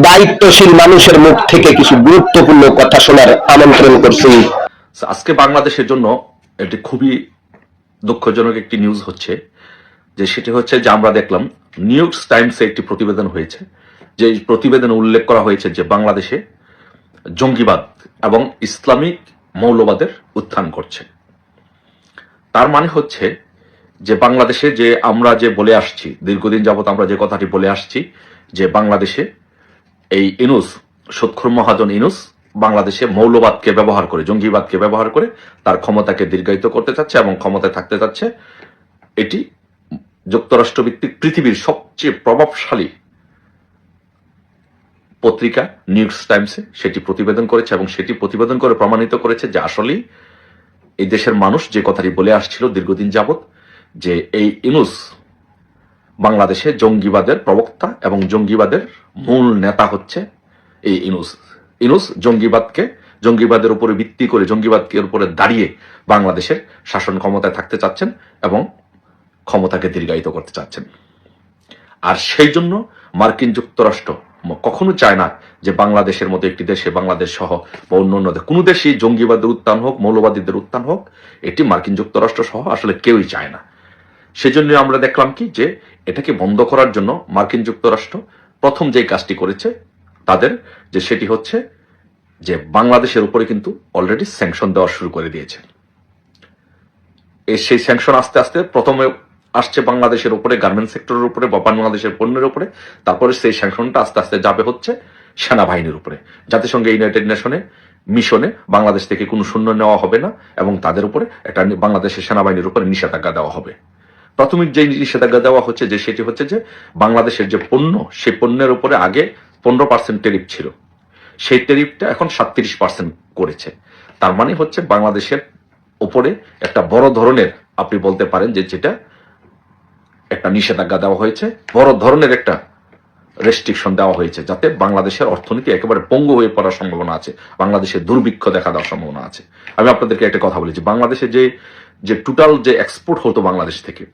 দায়িত্বশীল মানুষের মুখ থেকে কিছু গুরুত্বপূর্ণ কথা শোনার আমন্ত্রণ করছি। আজকে বাংলাদেশের জন্য এটি খুবই দুঃখজনক একটি নিউজ হচ্ছে, যে সেটি হচ্ছে যে আমরা দেখলাম নিউ ইয়র্ক টাইমসে একটি প্রতিবেদন হয়েছে, যে প্রতিবেদনে উল্লেখ করা হয়েছে যে বাংলাদেশে জঙ্গিবাদ এবং ইসলামিক মৌলবাদের উত্থান করছে। তার মানে হচ্ছে যে বাংলাদেশে যে আমরা যে বলে আসছি, দীর্ঘদিন যাবত আমরা যে কথাটি বলে আসছি, যে বাংলাদেশে এই ইনুস, সৎখুর মহাজন ইনুস বাংলাদেশে মৌলবাদকে ব্যবহার করে, জঙ্গিবাদকে ব্যবহার করে তার ক্ষমতাকে দীর্ঘায়িত করতে চাচ্ছে এবং ক্ষমতায় থাকতে চাচ্ছে। এটি যুক্তরাষ্ট্রভিত্তিক পৃথিবীর সবচেয়ে প্রভাবশালী পত্রিকা নিউ ইয়র্ক টাইমসে সেটি প্রতিবেদন করেছে, এবং সেটি প্রতিবেদন করে প্রমাণিত করেছে যে আসলেই এই দেশের মানুষ যে কথাটি বলে আসছিল দীর্ঘদিন যাবত, যে এই ইনুস বাংলাদেশে জঙ্গিবাদের প্রবক্তা এবং জঙ্গিবাদের মূল নেতা হচ্ছে এই ইনুস। ইনুস জঙ্গিবাদের উপরে ভিত্তি করে, জঙ্গিবাদকে উপরে দাঁড়িয়ে বাংলাদেশের শাসন ক্ষমতায় থাকতে চাচ্ছেন এবং ক্ষমতাকে দীর্ঘায়িত করতে চাচ্ছেন। আর সেই জন্য মার্কিন যুক্তরাষ্ট্র কখনো চায় না যে বাংলাদেশের মতো একটি দেশে, বাংলাদেশ সহ বা অন্য কোনো দেশে জঙ্গিবাদের উত্থান হোক, মৌলবাদীদের উত্থান হোক। এটি মার্কিন যুক্তরাষ্ট্র সহ আসলে কেউই চায় না। সেজন্য আমরা দেখলাম কি, যে এটাকে বন্ধ করার জন্য মার্কিন যুক্তরাষ্ট্র প্রথম যে কাজটি করেছে তাদের, যে সেটি হচ্ছে যে বাংলাদেশের উপরে কিন্তু অলরেডি স্যাংশন দেওয়া শুরু করে দিয়েছে। সেই স্যাংশন আস্তে আস্তে প্রথমে আসছে বাংলাদেশের উপরে, গার্মেন্টস সেক্টরের উপরে বা বাংলাদেশের পণ্যের উপরে, তারপরে সেই স্যাংশনটা আস্তে আস্তে যাবে হচ্ছে সেনাবাহিনীর উপরে। জাতিসংঘে ইউনাইটেড নেশনে মিশনে বাংলাদেশ থেকে কোনো সৈন্য নেওয়া হবে না এবং তাদের উপরে একটা বাংলাদেশের সেনাবাহিনীর উপরে নিষেধাজ্ঞা দেওয়া হবে। প্রাথমিক যে নিষেধাজ্ঞা দেওয়া হচ্ছে, যে সেটি হচ্ছে যে বাংলাদেশের যে পণ্য, সেই পণ্যের উপরে আগে 15% টেরিফ ছিল, সেই টেরিফটা এখন 37% করেছে। তার মানে হচ্ছে বাংলাদেশের উপরে একটা বড় ধরনের, আপনি বলতে পারেন যে যেটা একটা নিষেধাজ্ঞা দেওয়া হয়েছে, বড় ধরনের একটা রেস্ট্রিকশন দেওয়া হয়েছে, যাতে বাংলাদেশের অর্থনীতি একেবারে পঙ্গু হয়ে পড়ার সম্ভাবনা আছে, বাংলাদেশের দুর্ভিক্ষ দেখা দেওয়ার সম্ভাবনা আছে। আমি আপনাদেরকে একটা কথা বলেছি, বাংলাদেশে যে টোটাল যে এক্সপোর্ট হতো বাংলাদেশ থেকে,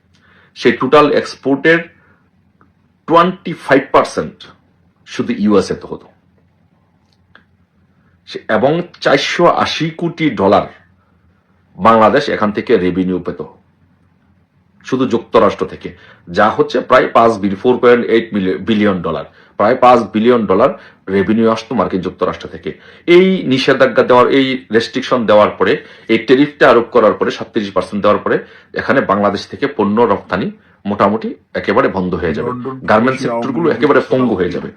সেই টোটাল এক্সপোর্টের 25% শুধু ইউএসএ তে হতো, এবং $480 কোটি বাংলাদেশ এখান থেকে রেভিনিউ পেত শুধু যুক্তরাষ্ট্র থেকে, যা হচ্ছে প্রায় $4.8 বিলিয়ন, প্রায় $5 বিলিয়ন রেভিনিউ আসতো মার্কিন যুক্তরাষ্ট্র থেকে। এই নিষেধাজ্ঞা দেওয়ার, এই রেস্ট্রিকশন দেওয়ার পরে, এই টেরিফটা আরোপ করার পরে, 37% দেওয়ার পরে এখানে বাংলাদেশ থেকে পণ্য রপ্তানি মোটামুটি একেবারে বন্ধ হয়ে যাবে, গার্মেন্টস সেক্টরগুলো একেবারে পঙ্গু হয়ে যাবে।